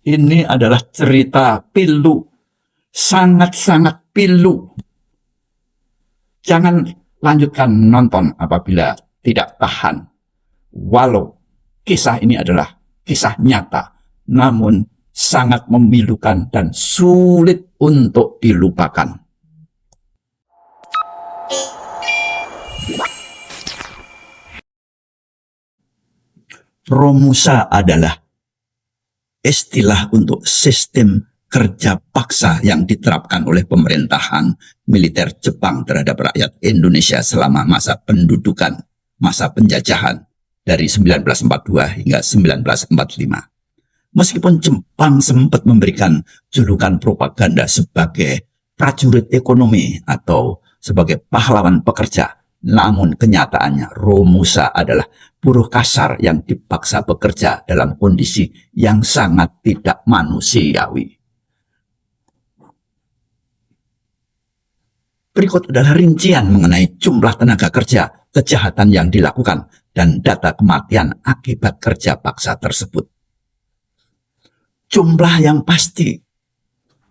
Ini adalah cerita pilu, sangat-sangat pilu. Jangan lanjutkan nonton apabila tidak tahan. Walau kisah ini adalah kisah nyata, namun sangat memilukan dan sulit untuk dilupakan. Romusa adalah istilah untuk sistem kerja paksa yang diterapkan oleh pemerintahan militer Jepang terhadap rakyat Indonesia selama masa pendudukan, masa penjajahan dari 1942 hingga 1945. Meskipun Jepang sempat memberikan julukan propaganda sebagai prajurit ekonomi atau sebagai pahlawan pekerja, namun kenyataannya Romusa adalah buruh kasar yang dipaksa bekerja dalam kondisi yang sangat tidak manusiawi. Berikut adalah rincian mengenai jumlah tenaga kerja, kejahatan yang dilakukan, dan data kematian akibat kerja paksa tersebut. Jumlah yang pasti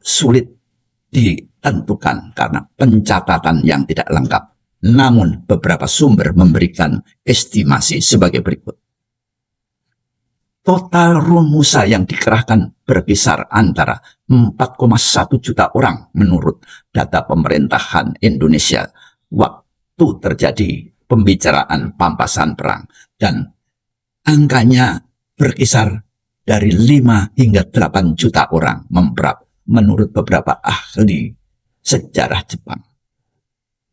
sulit ditentukan karena pencatatan yang tidak lengkap. Namun beberapa sumber memberikan estimasi sebagai berikut. Total Romusa yang dikerahkan berkisar antara 4,1 juta orang menurut data pemerintahan Indonesia waktu terjadi pembicaraan pampasan perang, dan angkanya berkisar dari 5 hingga 8 juta orang menurut beberapa ahli sejarah Jepang.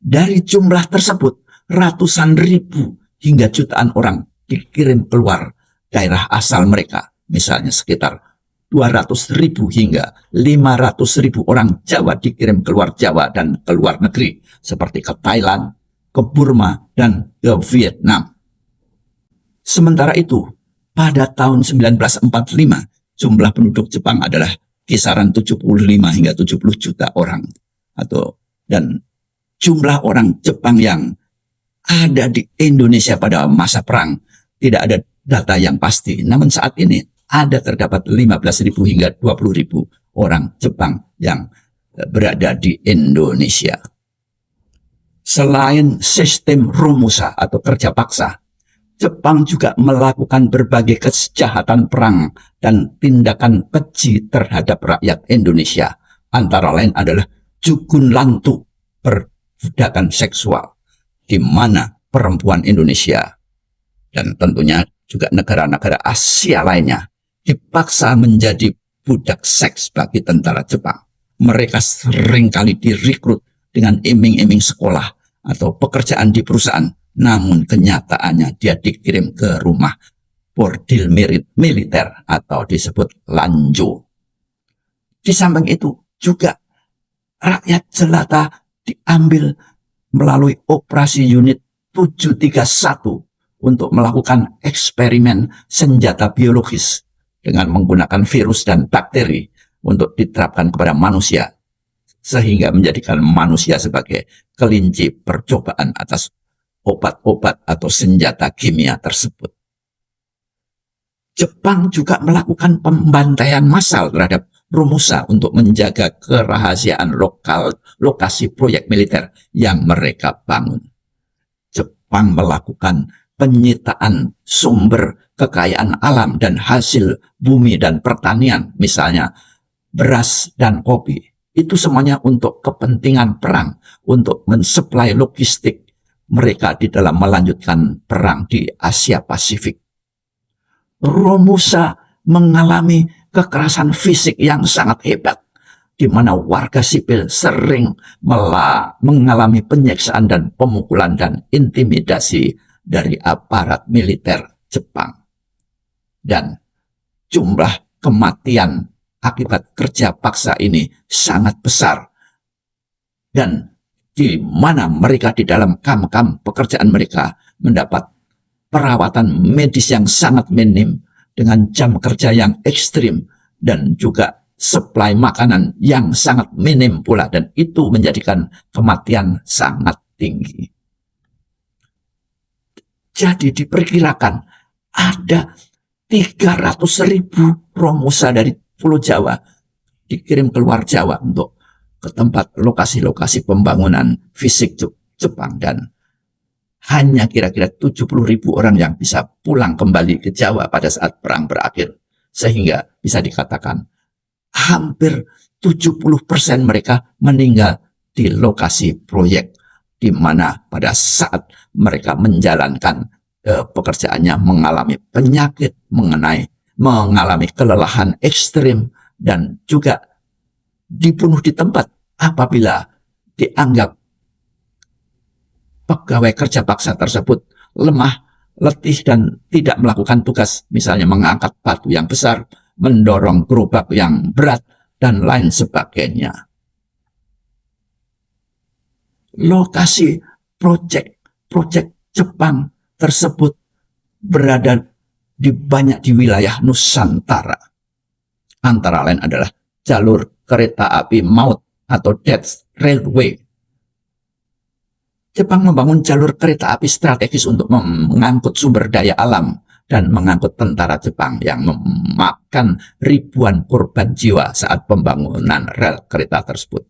Dari jumlah tersebut, ratusan ribu hingga jutaan orang dikirim keluar daerah asal mereka. Misalnya sekitar 200.000 hingga 500.000 orang Jawa dikirim keluar Jawa dan ke luar negeri, seperti ke Thailand, ke Burma, dan ke Vietnam. Sementara itu, pada tahun 1945, jumlah penduduk Jepang adalah kisaran 75 hingga 70 juta orang. Dan jumlah orang Jepang yang ada di Indonesia pada masa perang tidak ada data yang pasti. Namun saat ini terdapat 15.000 hingga 20.000 orang Jepang yang berada di Indonesia. Selain sistem Romusa atau kerja paksa, Jepang juga melakukan berbagai kejahatan perang dan tindakan keji terhadap rakyat Indonesia. Antara lain adalah Jugun Lantu, perbudakan seksual, di mana perempuan Indonesia dan tentunya juga negara-negara Asia lainnya dipaksa menjadi budak seks bagi tentara Jepang. Mereka seringkali direkrut dengan iming-iming sekolah atau pekerjaan di perusahaan, namun kenyataannya dia dikirim ke rumah bordil militer atau disebut lanjo. Di samping itu juga rakyat jelata diambil melalui operasi unit 731 untuk melakukan eksperimen senjata biologis dengan menggunakan virus dan bakteri untuk diterapkan kepada manusia, sehingga menjadikan manusia sebagai kelinci percobaan atas obat-obat atau senjata kimia tersebut. Jepang juga melakukan pembantaian massal terhadap Romusa untuk menjaga kerahasiaan lokasi proyek militer yang mereka bangun. Jepang melakukan penyitaan sumber kekayaan alam dan hasil bumi dan pertanian, misalnya beras dan kopi. Itu semuanya untuk kepentingan perang, untuk mensuplai logistik mereka di dalam melanjutkan perang di Asia Pasifik. Romusa mengalami kekerasan fisik yang sangat hebat, di mana warga sipil sering mengalami penyiksaan dan pemukulan dan intimidasi dari aparat militer Jepang. Dan jumlah kematian akibat kerja paksa ini sangat besar. Dan di mana mereka di dalam kamp-kamp pekerjaan mereka mendapat perawatan medis yang sangat minim dengan jam kerja yang ekstrim dan juga suplai makanan yang sangat minim pula, dan itu menjadikan kematian sangat tinggi. Jadi diperkirakan ada 300.000 Romusa dari Pulau Jawa, dikirim keluar Jawa untuk ke tempat lokasi-lokasi pembangunan fisik Jepang, dan hanya kira-kira 70.000 orang yang bisa pulang kembali ke Jawa pada saat perang berakhir. Sehingga bisa dikatakan hampir 70% mereka meninggal di lokasi proyek, di mana pada saat mereka menjalankan pekerjaannya mengalami penyakit, mengalami kelelahan ekstrim, dan juga dibunuh di tempat apabila dianggap pegawai kerja paksa tersebut lemah, letih, dan tidak melakukan tugas, misalnya mengangkat batu yang besar, mendorong gerobak yang berat, dan lain sebagainya. Lokasi proyek Jepang tersebut berada banyak di wilayah Nusantara. Antara lain adalah jalur kereta api maut atau Death Railway. Jepang membangun jalur kereta api strategis untuk mengangkut sumber daya alam dan mengangkut tentara Jepang yang memakan ribuan korban jiwa saat pembangunan rel kereta tersebut.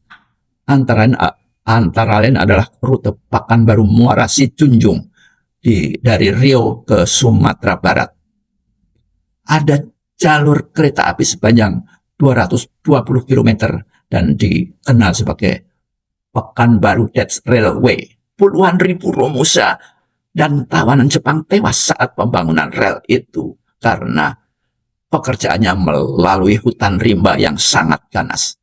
Antara lain adalah rute Pekanbaru Muara Sijunjung dari Riau ke Sumatera Barat. Ada jalur kereta api sepanjang 220 km dan dikenal sebagai Pekanbaru Death Railway. Puluhan ribu Romusa dan tawanan Jepang tewas saat pembangunan rel itu karena pekerjaannya melalui hutan rimba yang sangat ganas.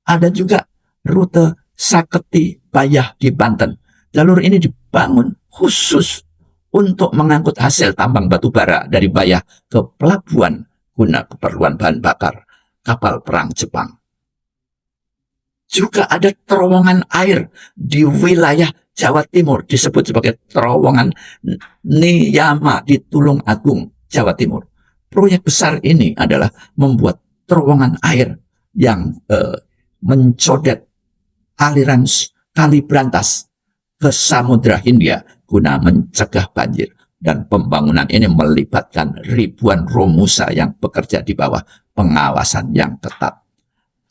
Ada juga rute Saketi Bayah di Banten. Jalur ini dibangun khusus untuk mengangkut hasil tambang batu bara dari Bayah ke pelabuhan guna keperluan bahan bakar kapal perang Jepang. Juga ada terowongan air di wilayah Jawa Timur, disebut sebagai terowongan Niyama di Tulung Agung, Jawa Timur. Proyek besar ini adalah membuat terowongan air yang mencodet aliran Kali Brantas ke Samudra Hindia guna mencegah banjir. Dan pembangunan ini melibatkan ribuan Romusa yang bekerja di bawah pengawasan yang ketat.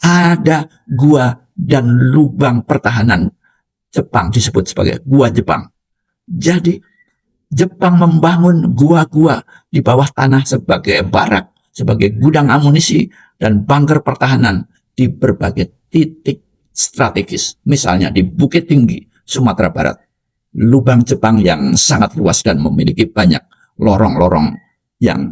Ada gua dan lubang pertahanan Jepang disebut sebagai gua Jepang. Jadi Jepang membangun gua-gua di bawah tanah sebagai barak, sebagai gudang amunisi dan bunker pertahanan di berbagai titik strategis. Misalnya di Bukit Tinggi, Sumatera Barat. Lubang Jepang yang sangat luas dan memiliki banyak lorong-lorong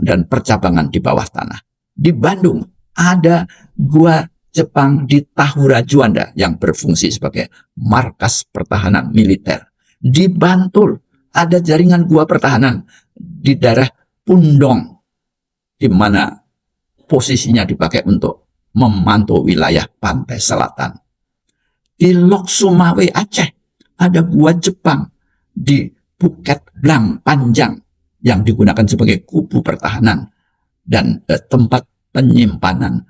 dan percabangan di bawah tanah. Di Bandung ada gua Jepang di Tahura Juanda yang berfungsi sebagai markas pertahanan militer. Di Bantul ada jaringan gua pertahanan di daerah Pundong, di mana posisinya dipakai untuk memantau wilayah pantai selatan. Di Lok Sumawe, Aceh ada gua Jepang di Bukit Blang Panjang yang digunakan sebagai kubu pertahanan dan tempat penyimpanan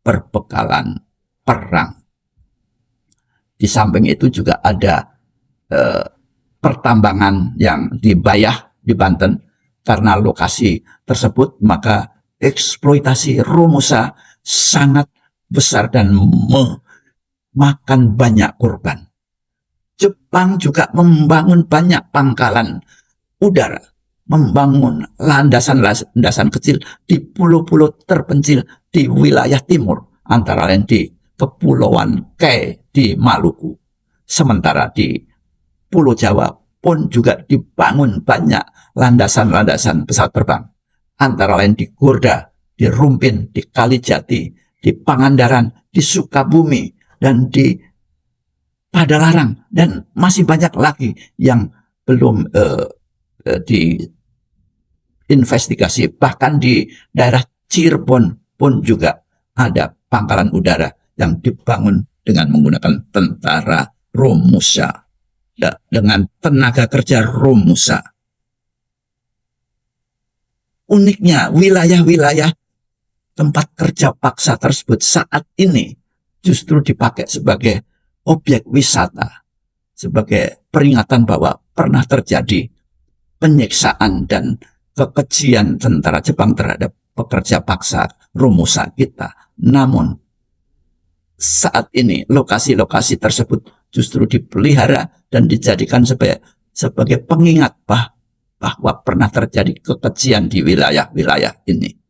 perbekalan perang. Di samping itu juga ada pertambangan yang di Bayah di Banten. Karena lokasi tersebut, maka eksploitasi Romusa sangat besar dan memakan banyak korban. Jepang juga membangun banyak pangkalan udara, membangun landasan-landasan kecil di pulau-pulau terpencil di wilayah timur, antara lain di Kepulauan Kai di Maluku. Sementara di Pulau Jawa pun juga dibangun banyak landasan-landasan pesawat terbang, antara lain di Gorda, di Rumpin, di Kalijati, di Pangandaran, di Sukabumi, dan di Padalarang, dan masih banyak lagi yang belum diinvestigasi. Bahkan di daerah Cirebon pun juga ada pangkalan udara yang dibangun dengan menggunakan tentara Romusa, dengan tenaga kerja Romusa. Uniknya, wilayah-wilayah tempat kerja paksa tersebut saat ini justru dipakai sebagai objek wisata, sebagai peringatan bahwa pernah terjadi penyiksaan dan kekejian tentara Jepang terhadap pekerja paksa rumusan kita. Namun saat ini lokasi-lokasi tersebut justru dipelihara dan dijadikan sebagai pengingat bahwa pernah terjadi kekejian di wilayah-wilayah ini.